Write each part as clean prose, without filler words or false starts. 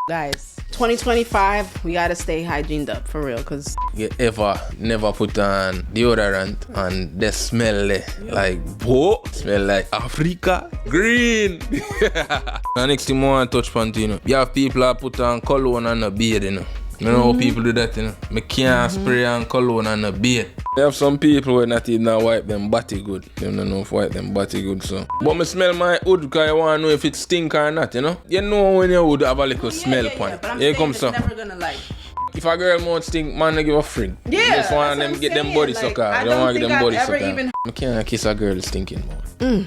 Guys, 2025, we gotta stay hygiened up for real, cause You ever never put on deodorant and they smell like smell like Africa green. The next thing I want to touch on, you know, you have people that put on cologne and a beard, you know. You know how people do that, you know. I can't spray on cologne and a beard. You have some people who not even wipe them body good. They don't know if wipe them body good, so. But I smell my hood because I want to know if it stink or not, you know. You know when your hood have a little smell upon it. But I'm Here saying comes it's some. never gonna like. If a girl won't stink, man, I give a frig. Yeah, Just want them get them body like, sucker. I don't want to think get them I've body ever sucker. even. I can't kiss a girl stinking more.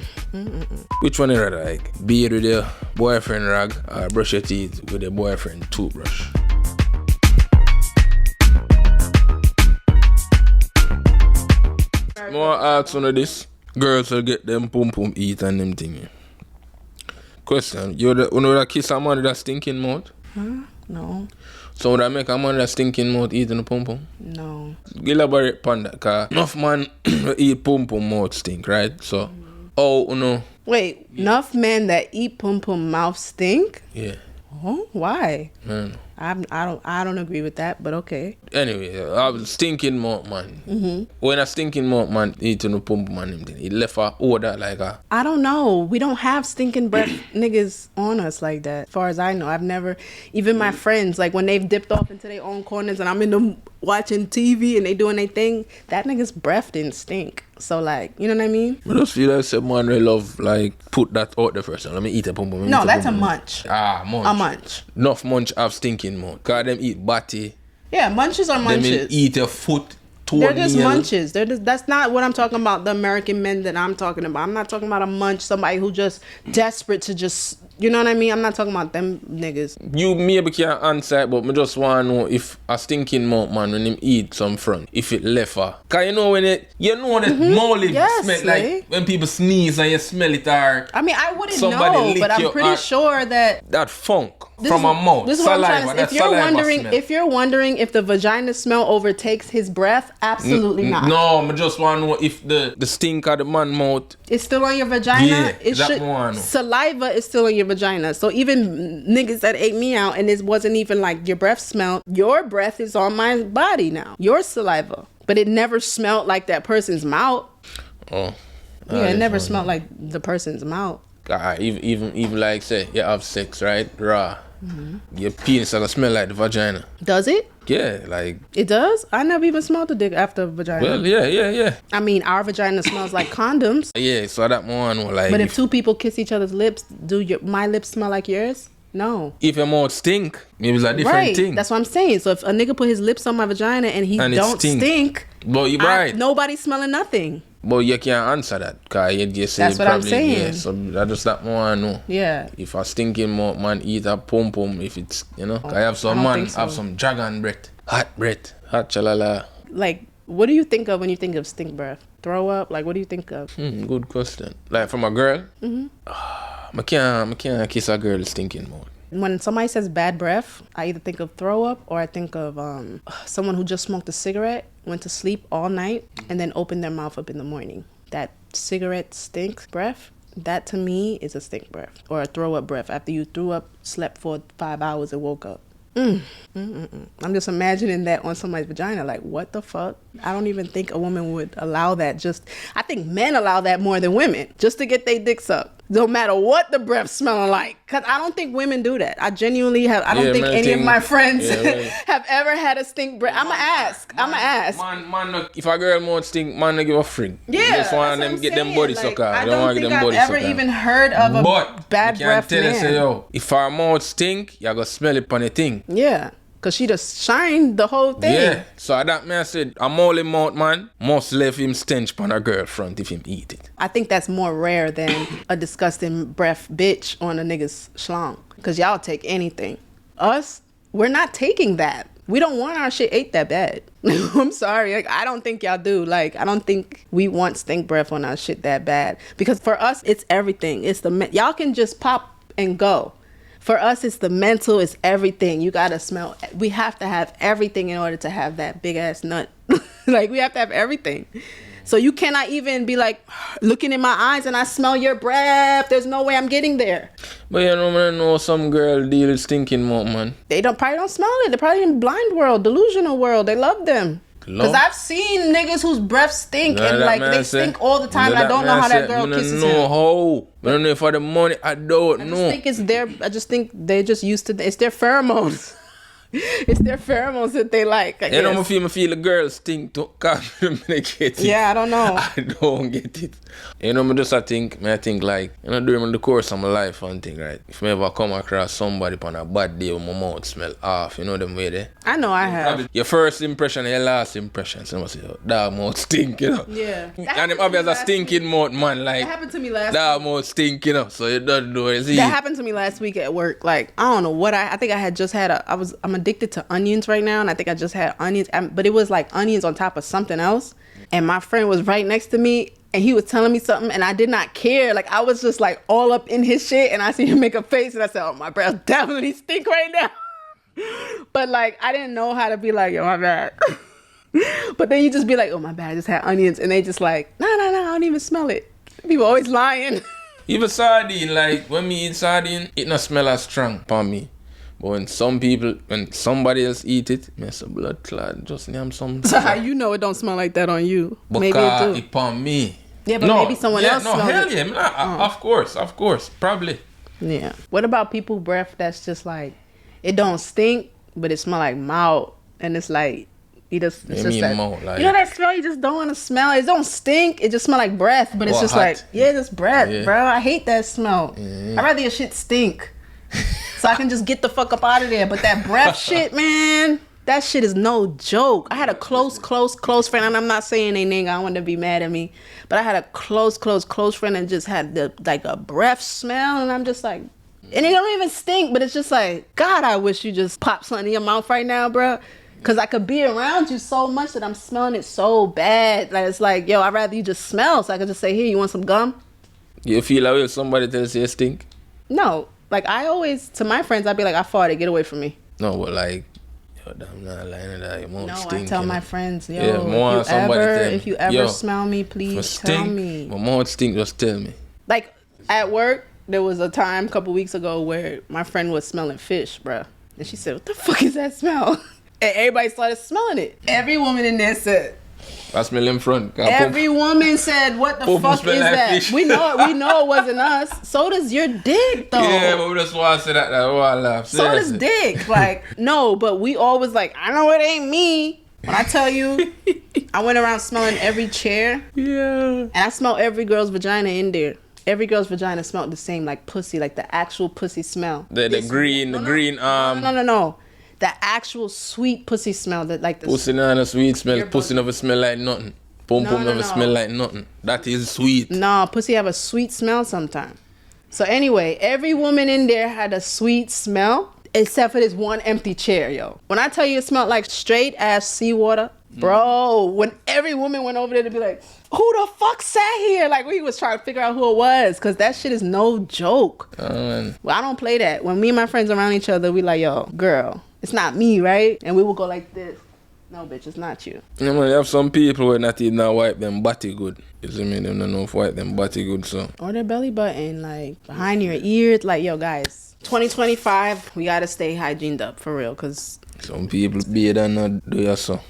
Which one you rather like? Beard with your boyfriend rag or brush your teeth with your boyfriend toothbrush? More ask one of this. Girls will get them pum pum eat and them thing. Question: you know that kiss a man with a stinking mouth? No. So would I make a man with a stinking mouth eating a pum pum? No. Elaborate upon that, cause enough man eat pum pum mouth stink, right? So, no. Wait, enough men that eat pum pum mouth stink? Yeah. Oh, why? Man. I don't agree with that, but okay. Anyway, I was stinking mouth man. When a stinking mouth man eating a pum pum man, he left a odor like a. I don't know. We don't have stinking breath niggas on us like that. As far as I know, I've never. Even my friends, like when they've dipped off into their own corners and I'm in them watching TV and they doing their thing, that nigga's breath didn't stink. So like, you know what I mean? I just feel like some man really love like put that out there first. Let me eat a pum pum. No, that's a munch. Munch. A munch. Enough munch have stinking mouth. Cause them eat body. Yeah, munches are munches. Them eat a foot. They're just munches. That's not what I'm talking about. The American men that I'm talking about. I'm not talking about a munch. Somebody who just desperate to just, you know what I mean? I'm not talking about them niggas. You maybe can't answer it, but I just want to know if a stinking mouth man when him eat some front, if it left her. Cause you know when that mouth smell like when people sneeze and you smell it or I mean I wouldn't know, but I'm pretty sure that funk from a mouth. This is what I'm trying to say. If you're wondering if the vagina smell overtakes his breath, absolutely not. No, I just want to know if the stink of the man mouth is still on your vagina. Yeah, saliva is still on your vagina. So even niggas that ate me out and it wasn't even like your breath smelled, your breath is on my body now. Your saliva. But it never smelled like that person's mouth. Oh. Yeah, it never smelled like the person's mouth. Even like say you have sex, right? Raw. Your penis gonna smell like the vagina. Does it? Yeah, like it does. I never even smelled the dick after vagina. Well, yeah. I mean, our vagina smells like condoms. Yeah, so that one like. But if two people kiss each other's lips, my lips smell like yours? No. If your mouth stink, maybe it's a different thing. That's what I'm saying. So if a nigga put his lips on my vagina and he don't stink, but you're right. Nobody's smelling nothing. But you can't answer that because you say that's what I'm saying. Yeah, so that's just that one. No. Yeah. If a stinking mouth man eat a pum pum, if it's I have some have some dragon breath, hot chalala. Like, what do you think of when you think of stink breath? Throw up? Like, what do you think of? Good question. Like from a girl. I can't kiss a girl stinking mouth. When somebody says bad breath, I either think of throw up or I think of someone who just smoked a cigarette, went to sleep all night, and then opened their mouth up in the morning. That cigarette stink breath, that to me is a stink breath or a throw up breath after you threw up, slept for 5 hours and woke up. I'm just imagining that on somebody's vagina. Like, what the fuck? I don't even think a woman would allow that. I think men allow that more than women, just to get their dicks up. No matter what the breath smelling like. Because I don't think women do that. I genuinely have. I don't think any of my friends have ever had a stink breath. I'm going to ask. Man, if a girl mouth stink, man, give a frig. Yeah. Just want them get them body sucker. I don't think I've ever even heard of a bad breath man. Say, if our mouth stink, you gotta smell it on the thing. Yeah. Because she just shined the whole thing. Yeah. So that me I said, a molly mouth man must leave him stench on a girl front if him eat it. I think that's more rare than a disgusting breath bitch on a nigga's schlong. Because y'all take anything. Us, we're not taking that. We don't want our shit ate that bad. I'm sorry. Like, I don't think y'all do. Like, I don't think we want stink breath on our shit that bad. Because for us, it's everything. Y'all can just pop and go. For us, it's the mental, it's everything. You gotta smell. We have to have everything in order to have that big ass nut. Like, we have to have everything. So you cannot even be like looking in my eyes and I smell your breath. There's no way I'm getting there. But you know, man, I know some girl deal with stinking mouth, man. They probably don't smell it. They're probably in blind world, delusional world. They love them. Because I've seen niggas whose breath stink and like they stink all the time. And I don't know how that girl kisses him. I don't know if for the money. I don't know. I just think they're just used to it's their pheromones. It's their pheromones that they like. I know, I feel the girl stink to communicate. Yeah, I don't know. I don't get it. You know, I think like, you know, during the course of my life, one thing, right? If I ever come across somebody on a bad day with my mouth smell off, you know them way there? I know I have. Your first impression and your last impression. So I say, oh, that mouth stink, you know? Yeah. And them obviously a stinking mouth, man. Like, that happened to me last week. That mouth stink, you know? So you don't know it. That happened to me last week at work. Like, I don't know what I think I had just had I'm addicted to onions right now, and I think I just had onions, but it was like onions on top of something else. And my friend was right next to me, and he was telling me something, and I did not care. Like, I was just like all up in his shit, and I see him make a face, and I said, "Oh, my breath definitely stink right now." But like, I didn't know how to be like, "Yo, my bad." But then you just be like, "Oh, my bad, I just had onions," and they just like, "No, I don't even smell it." People always lying. Even sardine, like when me eat sardine, it not smell as strong upon me. But when somebody else eat it, it's a blood clot. Just name some. So how you know it don't smell like that on you? Because maybe it do. It upon me. Yeah, but maybe someone else smells hell it. Yeah, of course, probably. Yeah. What about people breath that's just like, it don't stink, but it smell like mouth, and it's like, it's just that, mouth, like, you know that smell you just don't want to smell. It don't stink. It just smell like breath, but it's just hot. Like, yeah, just breath, bro. I hate that smell. I'd rather your shit stink. So I can just get the fuck up out of there. But that breath shit, man, that shit is no joke. I had a close friend, and I'm not saying they nigga, I don't want to be mad at me, but I had a close friend and just had a breath smell, and I'm just like, and it don't even stink, but it's just like, God, I wish you just pop something in your mouth right now, bro. Because I could be around you so much that I'm smelling it so bad. Like, it's like, yo, I'd rather you just smell, so I could just say, here, you want some gum? You feel like if somebody tells you stink? No. Like, I always, to my friends, I'd be like, I farted, get away from me. No, but like, yo, I'm not lying to that. Your mouth stink. I tell my friends, yo, if you ever smell me, please tell me. My mouth stink, just tell me. Like, at work, there was a time a couple weeks ago where my friend was smelling fish, bruh. And she said, what the fuck is that smell? And everybody started smelling it. Every woman in there said, I smell in front. Every woman said, what the fuck is that? Fish. We know it wasn't us. So does your dick, though. Yeah, but we just want to say that. I want to laugh. So does dick. Like, no, but we always like, I know it ain't me. When I tell you, I went around smelling every chair. Yeah. And I smelled every girl's vagina in there. Every girl's vagina smelled the same, like pussy, like the actual pussy smell. The green. No. The actual sweet pussy smell that like the pussy not a sweet smell. Pussy never smell like nothing. Pum never smell like nothing. That is sweet. No, pussy have a sweet smell sometimes. So anyway, every woman in there had a sweet smell except for this one empty chair, yo. When I tell you it smelled like straight ass seawater, bro, when every woman went over there to be like, who the fuck sat here? Like, we was trying to figure out who it was, because that shit is no joke. Well, I don't play that. When me and my friends around each other, we like, yo, girl, it's not me, right? And we will go like this. No, bitch, it's not you. You know, you have some people who not even wipe them body good. You see me? They don't know if wipe them body good, so. Or their belly button, like, behind your ears. Like, yo, guys, 2025, we gotta stay hygiened up, for real, because... Some people bathe and not do your so.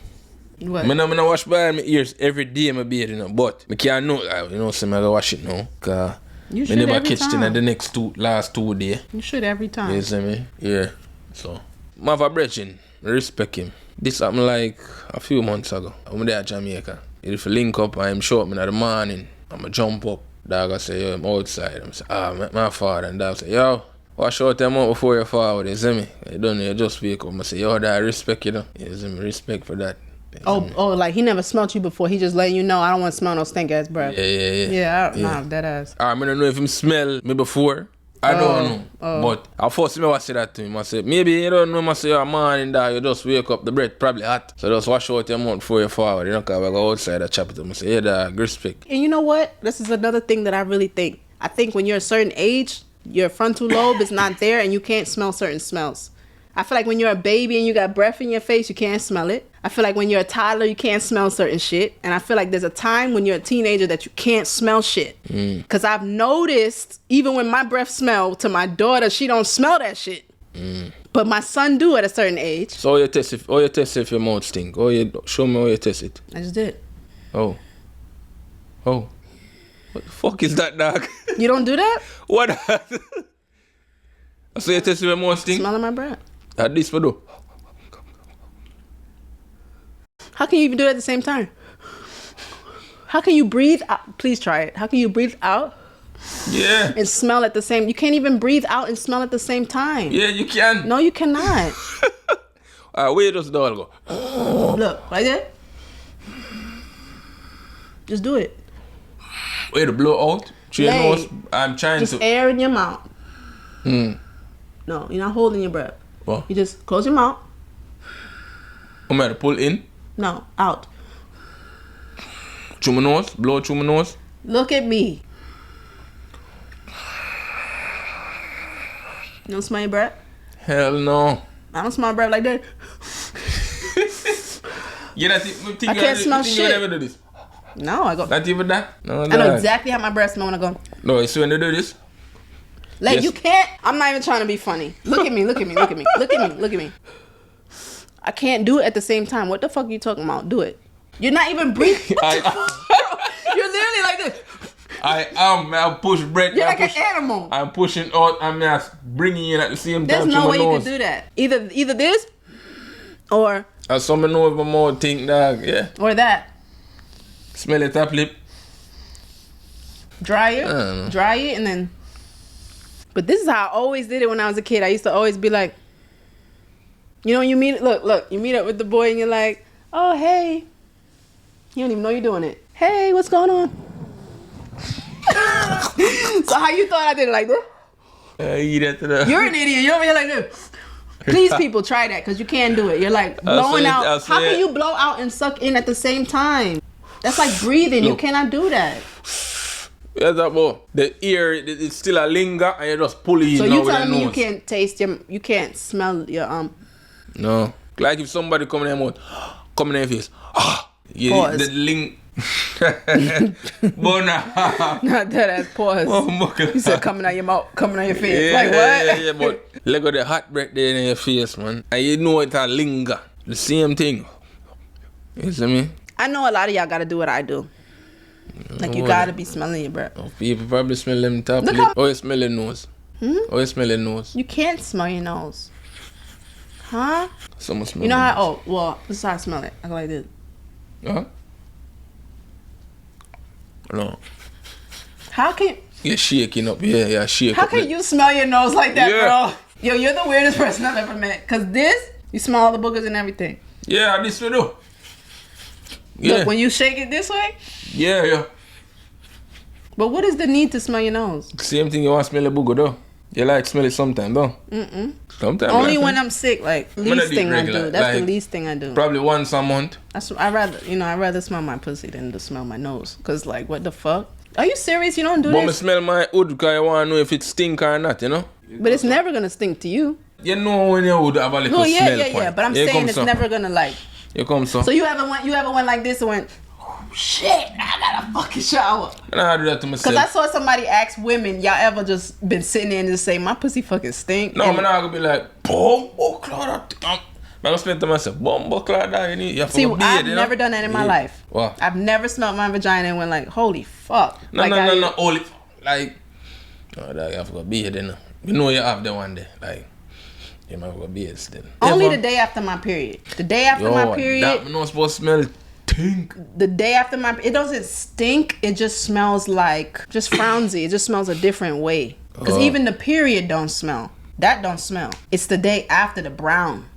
What? I don't wash by my ears every day, my beard, you know, but I can't know, you know, so I gotta wash it now, because I never catch it in the last 2 days. You should every time. You see me? Yeah, so. I have a brethren, I respect him. This happened like a few months ago. I'm there at Jamaica. If you link up, I'm show up in the morning, I'm jump up. Dog I say, yo, I'm outside. I'm say, my father. And dog say, yo, wash out them out before you forward, you see me? You don't know, you just wake up. I say, yo, dad, respect, you know. You see me? Respect for that. Oh, like he never smelled you before. He just letting you know, I don't want to smell no stink ass breath. Yeah. Nah, that ass. I don't know if him smell me before. I don't know. But I force him to say that to him. I say, maybe you don't know, I say, you're a man in there, you just wake up, the breath probably hot. So just wash out your mouth before you forward. You know, because I go outside and chop it to him. I say, yeah, dog, respect. And you know what? This is another thing that I really think. I think when you're a certain age, your frontal lobe is not there and you can't smell certain smells. I feel like when you're a baby and you got breath in your face, you can't smell it. I feel like when you're a toddler, you can't smell certain shit. And I feel like there's a time when you're a teenager that you can't smell shit. Because I've noticed, even when my breath smell to my daughter, she don't smell that shit. But my son do at a certain age. So you test if your mouth stink? Show me how you test it. I just did. Oh. What the fuck is that, dog? You don't do that? What? So you test if your mouth stink? Smelling my breath. At this for do. How can you even do it at the same time? How can you breathe out? Please try it. How can you breathe out? Yeah. And smell at the same... You can't even breathe out and smell at the same time. Yeah, you can. No, you cannot. Where does the all go? Look, like that. Just do it. Wait to blow out? Through your nose? I'm trying just to... air in your mouth. No, you're not holding your breath. What? You just close your mouth. I'm going to pull in? No, out. Through my nose? Blow through my nose? Look at me. You don't smell your breath? Hell no. I don't smell my breath like that. I can't smell shit. You never do this? No, I go... Not even that? No, I know exactly how my breath smell when I go... No, you see when they do this? Like, Yes. you can't... I'm not even trying to be funny. Look at me, look at me, look at me. Look at me, look at me. I can't do it at the same time. What the fuck are you talking about? Do it. You're not even breathing. You're literally like this. I push breath. You're like an animal. I'm pushing out. I'm just bringing in at the same There's time. no way you nose. can do that. Either this or... As someone knows my mouth think, dog. Yeah. Or that. Smell it, top lip. Dry it and then... But this is how I always did it when I was a kid. I used to always be like... You know, you meet... Look. You meet up with the boy and you're like... Oh, hey. You don't even know you're doing it. Hey, what's going on? So how you thought I did it like this? You're an idiot. You're over here like this. Please, people, try that because you can't do it. You're like blowing out. How can you blow out and suck in at the same time? That's like breathing. You cannot do that. Yeah, that boy. The ear, it's still a linger, and you just pull it in. So now you with telling the me you nose. can't taste you can't smell your No. Like if somebody come in your mouth, come in your face. Pause. The link. Bona. Not that ass pause. You said coming out your mouth, coming out your face. Like what? Yeah, but look at the hot breath there in your face, man. And you know it's a linger. The same thing. You see me? I know a lot of y'all gotta do what I do. Like you gotta be smelling your breath. Oh, people probably smell them top lip. Oh, you smell your nose. Oh, you smell your nose. You can't smell your nose. Huh? Someone smell You know your how? nose. Oh, well, this is how I smell it. I go like this. Huh? No. How can? You're shaking up. Yeah, you're shaking How up. can you smell your nose like that, Yeah. bro? Yo, you're the weirdest person I've ever met. Cause this, you smell all the boogers and everything. Yeah, this we do. Yeah. Look, when you shake it this way. Yeah. But what is the need to smell your nose? Same thing you want to smell a booger though. You like smell it sometime though. Sometimes. Only like when it. I'm sick. Like When I least do thing I regular, do. That's the like, least thing I do. Probably once a month. I rather smell my pussy than to smell my nose. Cause like, what the fuck? Are you serious? You don't do But I this? smell my wood because I want to know if it stink or not, you know? But it's never gonna stink to you. You know when you would have a little No, smell yeah. point. But I'm Here saying comes it's some. never gonna like. Here comes some. So you ever went like this and went, oh shit, I gotta fucking shower. And I do that to myself. Cause I saw somebody ask women, y'all ever just been sitting there and just say, my pussy fucking stink? No, And- I'm not gonna be like, Bombo Cloud. I'm gonna explain to myself, Bombo Cloud, you have to See, go I've bathe, you know? never done that in my life. What? I've never smelled my vagina and went like, holy fuck. No, like no. Only, like, no, dog, you have to go bathe, you know? You know you have the one day, like, you might go bathe still. Only Ever? the day after my period. The day after my period. That not supposed to smell stink. The day after my, it doesn't stink. It just smells like, just frownsy. It just smells a different way. Because even the period don't smell. That don't smell. It's the day after the brown.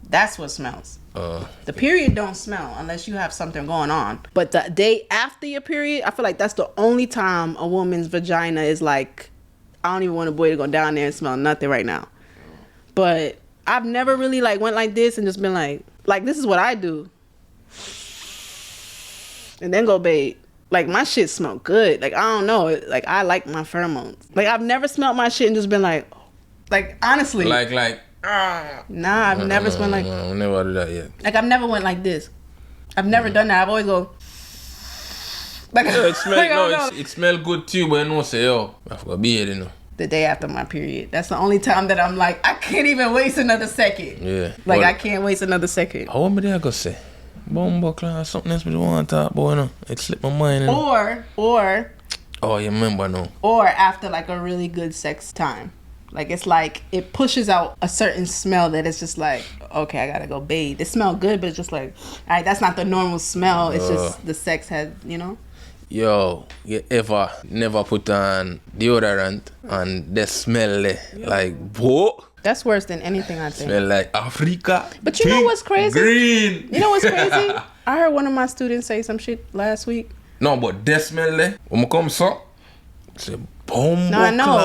That's what smells. The period don't smell unless you have something going on. But the day after your period, I feel like that's the only time a woman's vagina is like, I don't even want a boy to go down there and smell nothing right now. But I've never really like went like this and just been like this is what I do. And then go bathe. Like my shit smell good. Like I don't know. Like I like my pheromones. Like I've never smelled my shit and just been like honestly. Like, Nah, I've never smelled like. I've never do that yet. Like I've never went like this. I've never done that. I've always go. Like Yeah, it smell like, I don't no, know. it smell good too, but you know say yo, I forgot beard, you know. The day after my period. That's the only time that I'm like, I can't even waste another second. Yeah. Like But I can't waste another second. how am I gonna say? Bumbuckler or something else we want to talk about, you know. It slipped my mind, you know. Or Oh, you remember now. or after like a really good sex time. Like it's like it pushes out a certain smell that it's just like, okay, I gotta go bathe. It smells good, but it's just like, all right, that's not the normal smell. It's just the sex had, you know. Yo, you ever never put on deodorant and the smell like whoa? That's worse than anything I think. Smell like Africa. But you know what's crazy? Green. You know what's crazy? I heard one of my students say some shit last week. No, but the smell when I come so, say boom. No, I know,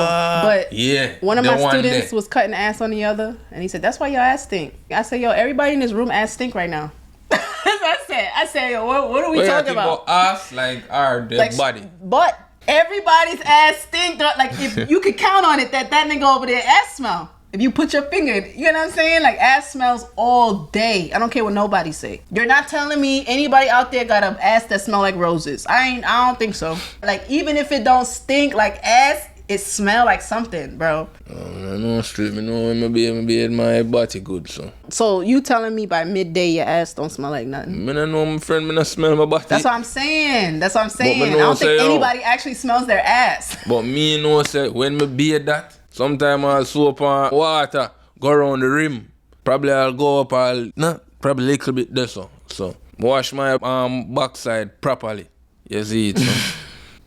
but yeah, one of the my students there. was cutting ass on the other, and he said, "That's why your ass stink." I said, "Yo, everybody in this room ass stink right now." That's what I said, "Yo, what are we talking about?" Us like our dead Like, body. But everybody's ass stink. Like if you could count on it, that nigga over there ass smell. If you put your finger, you know what I'm saying? Like ass smells all day. I don't care what nobody say. You're not telling me anybody out there got an ass that smell like roses. I don't think so. Like even if it don't stink like ass, it smell like something, bro. I know straight. Me know maybe my body good so. So you telling me by midday your ass don't smell like nothing? Me don't know my friend. Me not smell my body. That's what I'm saying. I know don't say, think yo. anybody actually smells their ass. But me know say when me bathe that, sometimes I'll soap and water go around the rim. Probably I'll go up probably a little bit there so. So wash my backside properly. You see it. So.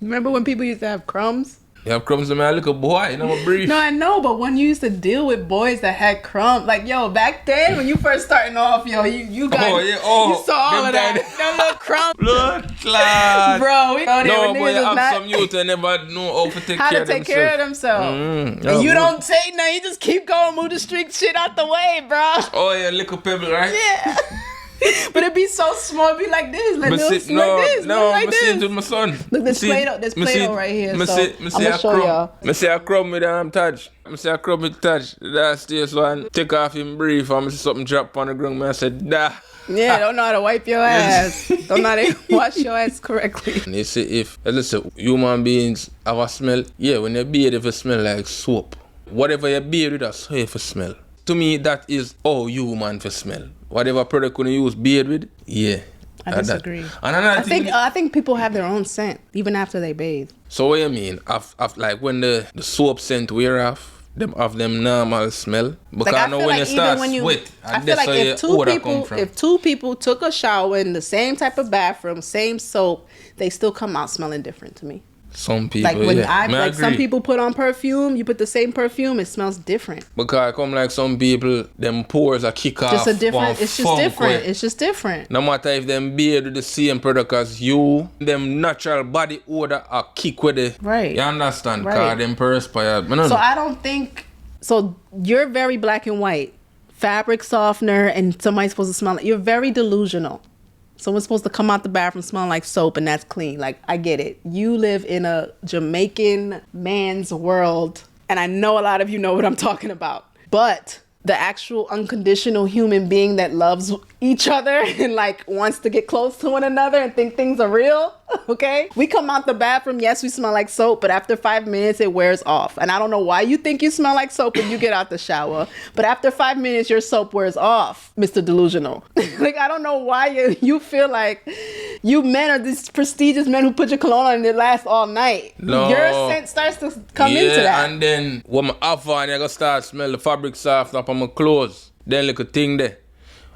Remember when people used to have crumbs? You have crumbs in my little boy, you know my brief. No, I know, but when you used to deal with boys that had crumbs, like yo, back then when you first starting off, yo, you got you saw all of that little crumb. Blood clot. Bro, we go there No, when boy, niggas you is have not some youth and never know how to take how care to of take care of themselves. And you don't say nothing, you just keep going, move the street shit out the way, bro. Oh yeah, little pebble, right? Yeah. But it be so small, it be like this, like this, no, like this, no, like I see it this. with my son. Look, there's Play-Doh right here. I So see I'm gonna show y'all. I see a crumb with touch. I see a crumb with touch. That stays one. Take off him brief. I see something drop on the ground. I said, da. Yeah, don't know how to wipe your ass. Don't know how to wash your ass correctly. And you see listen, human beings have a smell. Yeah, when you bathe, if it smell like soap. Whatever you bathe with, that's how you smell. To me, that is how human for smell. Whatever product you use bathe with, yeah. I disagree. And I think people have their own scent even after they bathe. So what you mean? Like when the soap scent wear off, them have them normal smell. Because Like, I now feel when like you start even when sweat, I and feel that's like where your odor come from. if two people took a shower in the same type of bathroom, same soap, they still come out smelling different to me. Some people, Like when I some agree. people put on perfume, you put the same perfume, it smells different. Because come like some people, them pores are kick off. Just a different. one It's just funk different. way. It's just different. No matter if them bathe with the same product as you, them natural body odor are kick with it. Right. You understand? Right. Because them perspire. So I don't think so. You're very black and white, fabric softener, and somebody's supposed to smell. You're very delusional. Someone's supposed to come out the bathroom smelling like soap, and that's clean. Like I get it. You live in a Jamaican man's world, and I know a lot of you know what I'm talking about. But the actual unconditional human being that loves each other and like wants to get close to one another and think things are real, okay? We come out the bathroom, yes, we smell like soap, but after 5 minutes it wears off. And I don't know why you think you smell like soap when you get out the shower, but after 5 minutes your soap wears off, Mr. Delusional. Like I don't know why you feel like you men are these prestigious men who put your cologne on and it lasts all night. No. Your scent starts to come into that. And then when I have on, I go start smell the fabric soft up on my clothes. Then little thing there.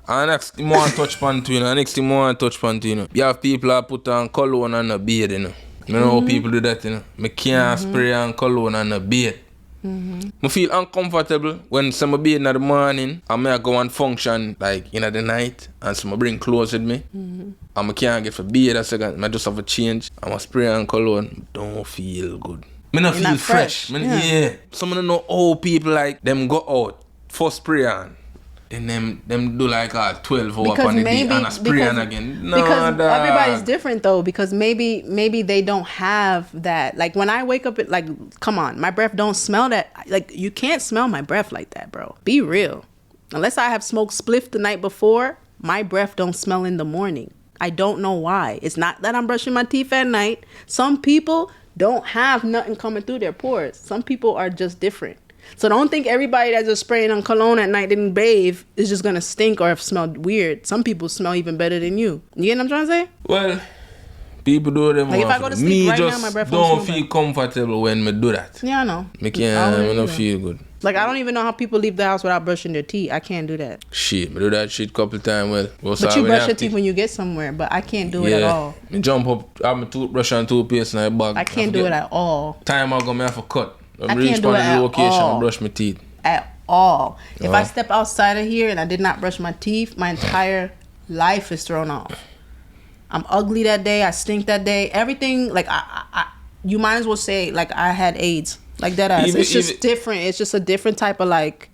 And next thing I want to touch on to, you know. Next thing I want to touch on to, you know. You have people that put on cologne and a beard, you know. You know how people do that, you know. I can't spray on cologne and a beard. I feel uncomfortable when some beard in the morning and I go and function like in the night and some bring clothes with me. And I can't get for beard a second. I just have a change. I'm a spray on cologne. Don't feel good. I don't feel fresh. Yeah. Some of them know how people like them go out for spray on. And them do like 12 hour Because on the day maybe- and a spray because- and again. No, because dog. everybody's different though. Because maybe they don't have that. Like when I wake up, like, come on, my breath don't smell that. Like you can't smell my breath like that, bro. Be real. Unless I have smoked spliff the night before, my breath don't smell in the morning. I don't know why. It's not that I'm brushing my teeth at night. Some people don't have nothing coming through their pores. Some people are just different. So don't think everybody that's just spraying on cologne at night didn't bathe is just gonna stink or smell weird. Some people smell even better than you. You get what I'm trying to say? Well, people do them. Like if I go to sleep me right now, just my breath don't won't smell feel comfortable when me do that. Yeah, I know. Me can't. I don't feel good. Like I don't even know how people leave the house without brushing their teeth. I can't do that. Shit, me do that shit couple times. Well, But you brush your teeth when you get somewhere, but I can't do it at all. Me jump up, have my toothbrush and toothpaste in my bag. I can't do it at all. Time I go, me have to cut. I can't reach do it the at location all. and brush my teeth. At all. If I step outside of here and I did not brush my teeth, my entire life is thrown off. I'm ugly that day. I stink that day. Everything, like, I you might as well say, like, I had AIDS. Like, that ass. It's just different. It's just a different type of, like,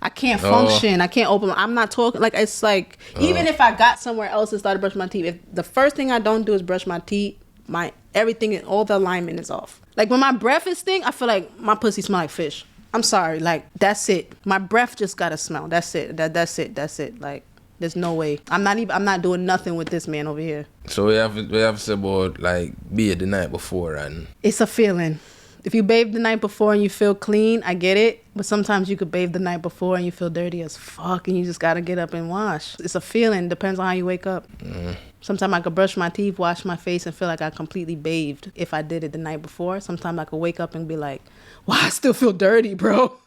I can't function. I can't open. I'm not talking. Like, it's like, even if I got somewhere else and started brushing my teeth, if the first thing I don't do is brush my teeth, my everything, all the alignment is off. Like, when my breath is stink, I feel like my pussy smell like fish. I'm sorry. Like, that's it. My breath just gotta smell. That's it. That's it. Like, there's no way. I'm not doing nothing with this man over here. So we have to say about, like, bathe the night before and... It's a feeling. If you bathe the night before and you feel clean, I get it. But sometimes you could bathe the night before and you feel dirty as fuck and you just gotta get up and wash. It's a feeling. Depends on how you wake up. Sometimes I could brush my teeth, wash my face, and feel like I completely bathed if I did it the night before. Sometimes I could wake up and be like, wow, I still feel dirty, bro.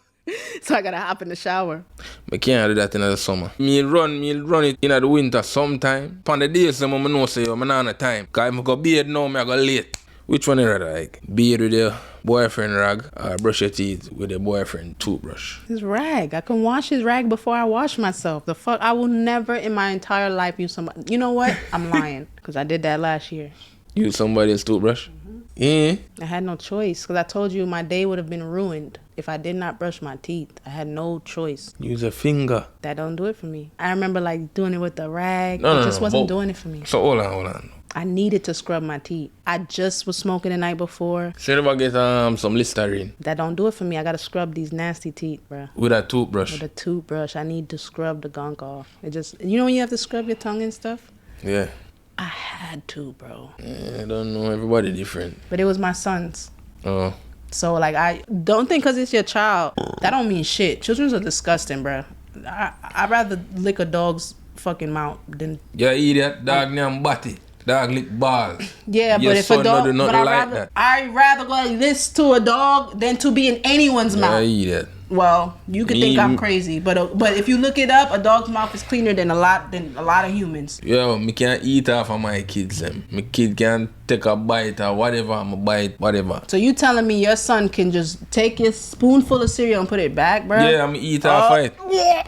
So I gotta hop in the shower. I can't do that in the summer. Me run it in the winter sometime. On the days, I know say, I'm not on time. Because if I go bathe now, I go late. Which one you rather like? Bathe with your boyfriend rag or brush your teeth with your boyfriend toothbrush? His rag. I can wash his rag before I wash myself. The fuck? I will never in my entire life use somebody. You know what? I'm lying. Because I did that last year. Use somebody's toothbrush? Yeah. I had no choice. Because I told you my day would have been ruined if I did not brush my teeth. I had no choice. Use a finger. That don't do it for me. I remember like doing it with the rag. It just wasn't doing it for me. So hold on. I needed to scrub my teeth. I just was smoking the night before. So you ever get some Listerine? That don't do it for me. I gotta scrub these nasty teeth, bro. With a toothbrush? With a toothbrush. I need to scrub the gunk off. It just, you know when you have to scrub your tongue and stuff? Yeah. I had to, bro. Yeah, I don't know. Everybody different. But it was my son's. Oh. So like, I don't think because it's your child, that don't mean shit. Children are disgusting, bro. I'd rather lick a dog's fucking mouth than... Yeah, idiot. Dog name Batty. Dog lick balls. Yeah, your but if a dog, but I'd rather go like this to a dog than to be in anyone's mouth. Yeah, idiot. Well, you could think I'm crazy, but if you look it up, a dog's mouth is cleaner than a lot of humans. Yo, me can't eat off of my kids. My kid can take a bite or whatever. I'm a bite, whatever. So you telling me your son can just take a spoonful of cereal and put it back, bro? Yeah, I'm eat off it. Yeah.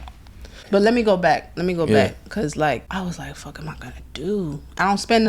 But let me go back. Cause like I was like, fuck am I gonna do? I don't spend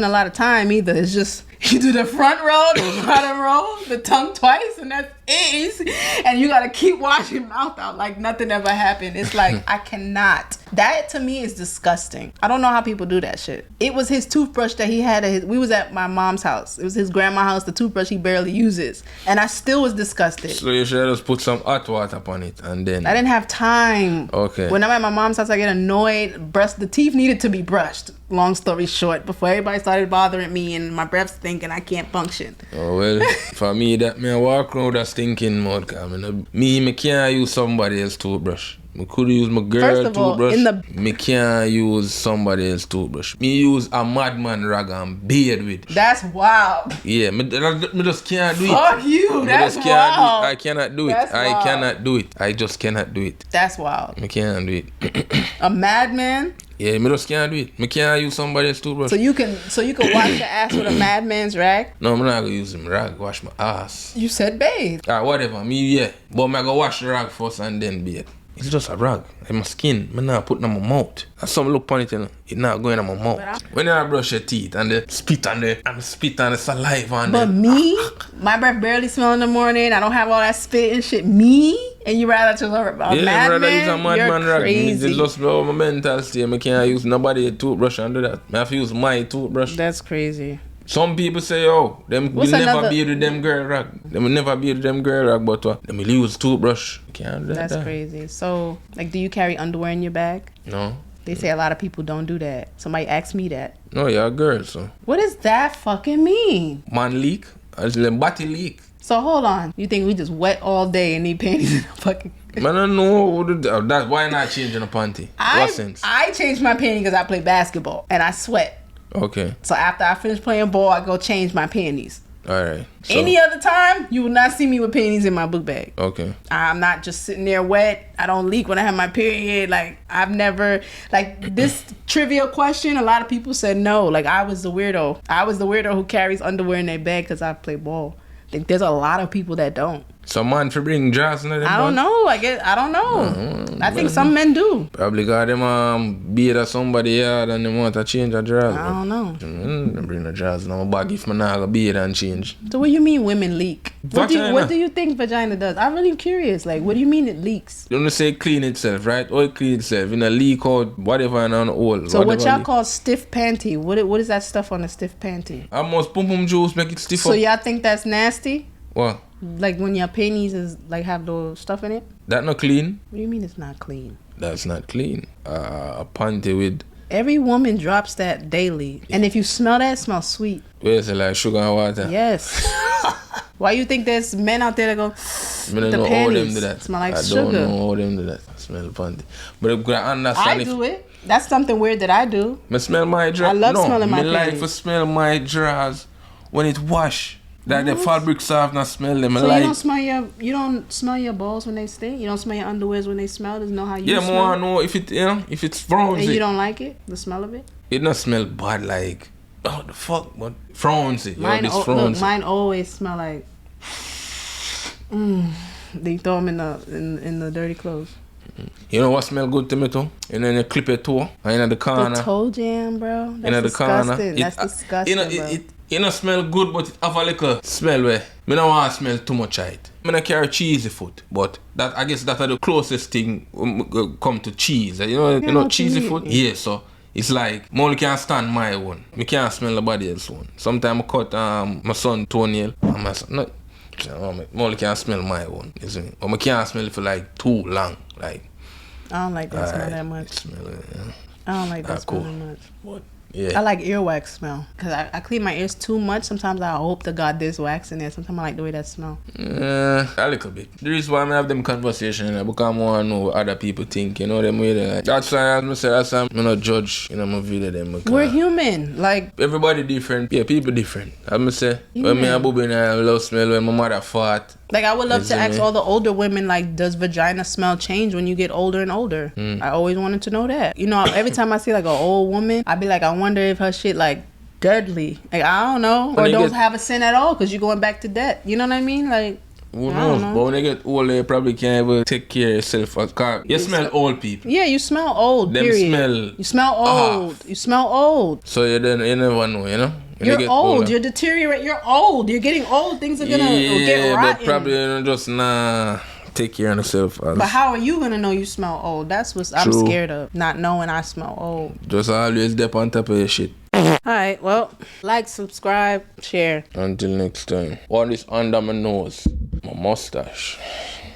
a lot of time either. It's just you do the front row, the bottom row, the tongue twice, and that's it. And you gotta keep washing your mouth out like nothing ever happened. It's like I cannot. That to me is disgusting. I don't know how people do that shit. It was his toothbrush that he had we was at my mom's house. It was his grandma's house, the toothbrush he barely uses. And I still was disgusted. So you should just put some hot water upon it and then... I didn't have time. Okay. When I'm at my mom's house, I get annoyed. The teeth needed to be brushed. Long story short, before everybody started bothering me and my breath stinking, I can't function. Oh well, for me that me walk around with a stinking mouth. Me can't use somebody else's toothbrush. I could use my girl toothbrush. Me can't use somebody else's toothbrush. Me use a madman rag and bathe with. That's wild. Yeah, me just can't do it. Fuck you, that's wild. I cannot do it. I cannot do it. I just cannot do it. That's wild. Me can't do it. A madman? Yeah, me just can't do it. Me can't use somebody else's toothbrush. So you can wash your ass with a madman's rag? No, I'm not gonna use him rag. Wash my ass. You said bathe. Whatever. Me, yeah. But me go wash the rag first and then bathe. It's just a rag. Like my skin. Me not put it in my mouth. That's some look upon it, you know. It not going in my mouth. When I brush your teeth and the spit on the saliva and But me, my breath barely smell in the morning. I don't have all that spit and shit. Me, And you rather choose a madman? A madman You're crazy. It's just my mental state. I can't use nobody toothbrush and do that. I have to use my toothbrush. That's crazy. Some people say, oh, them will never be with them girl rag. They will never be with them girl rag, but them will use toothbrush. You can't do that. That's crazy. So, like, do you carry underwear in your bag? No. They say a lot of people don't do that. Somebody asked me that. No, you're a girl, so. What does that fucking mean? Man leak. It's like body leak. So hold on. You think we just wet all day and need panties in the fucking... Man, I don't know. That's why not changing a panty? What sense? I change my panties because I play basketball and I sweat. Okay. So after I finish playing ball, I go change my panties. Alright. So, any other time, you will not see me with panties in my book bag. Okay. I'm not just sitting there wet. I don't leak when I have my period. Like, I've never... Like, this trivia question, a lot of people said no. Like, I was the weirdo. I was the weirdo who carries underwear in their bag because I play ball. I think there's a lot of people that don't. Some man for bring jazz in them. I don't know. I don't know. I think some men do. Probably got them beat at somebody yard and they want to change a dress. I don't know. They bring the dress in my bag if I not beat and change. So what do you mean women leak? What do you think vagina does? I'm really curious. Like, what do you mean it leaks? You don't say clean itself, right? Or it clean itself. In a leak out, whatever and on all. So what y'all call stiff panty? What is that stuff on a stiff panty? Almost pum juice make it stiff So up. y'all think that's nasty? What? Like when your panties is like have the stuff in it? That not clean? What do you mean it's not clean? That's not clean. A panty with... Every woman drops that daily. And if you smell that, it smells sweet. Where is it like sugar and water? Yes. Why you think there's men out there that go, I don't know how them do that. Smell like sugar. I sugar. don't know how them do that. I smell panty. But I'm gonna understand I do it. That's something weird that I do. I smell my drawers. I love smelling my panties. I like panties. to smell my drawers when it wash. That the fabric soft and smell them. So like, you don't smell your balls when they stink? You don't smell your underwears when they smell? There's no how you smell? Yeah, more I know if it if it's frownsy. And you don't like it? The smell of it? It not smell bad like the fuck, but frownsy. Mine always smell like they throw them in the dirty clothes. You know what smell good to me too? And then you clip your toe and in the corner. The toe jam, bro. That's disgusting. That's disgusting, bro. It don't smell good, but it have a little smell where me don't want to smell too much of it. I don't carry cheesy foot, but that I guess that's the closest thing come to cheese. You know cheesy foot? Yeah, so it's like me only can't stand my one. Me can't smell nobody else one. Sometimes I cut my son toenail and my son me only can't smell my one. You see me? But I can't smell it for like too long. Like I don't like that smell that much. Smell it, yeah. I don't like that smell that much. What? Yeah. I like earwax smell because I clean my ears too much. Sometimes I hope to God there's wax in there. Sometimes I like the way that smell. A little bit. The reason why I have them conversations because I want to know what other people think. You know them way they like. That's why as I say, that's why I'm not judge. You know my video them. We're human. Like everybody different. Yeah, people different. I'm say when me a booby and I love smell when my mother fart. Like I would love to ask all the older women, like, does vagina smell change when you get older and older? I always wanted to know that. You know, every time I see like an old woman, I be like, I wonder if her shit like deadly. Like I don't know, or don't have a sin at all because you're going back to debt. You know what I mean? Like who knows? But when they get old, they probably can't even take care of yourself. You smell old people. Yeah, you smell old. Them period. smell. You smell old. You smell old. So you never know, you know. You're old. Older. You're deteriorating. You're old. You're getting old. Things are gonna get rotten. But probably just take care of yourself. But how are you gonna know you smell old? That's what I'm scared of. Not knowing I smell old. Just always dip on top of your shit. Alright, well, like, subscribe, share. Until next time. What is under my nose? My mustache.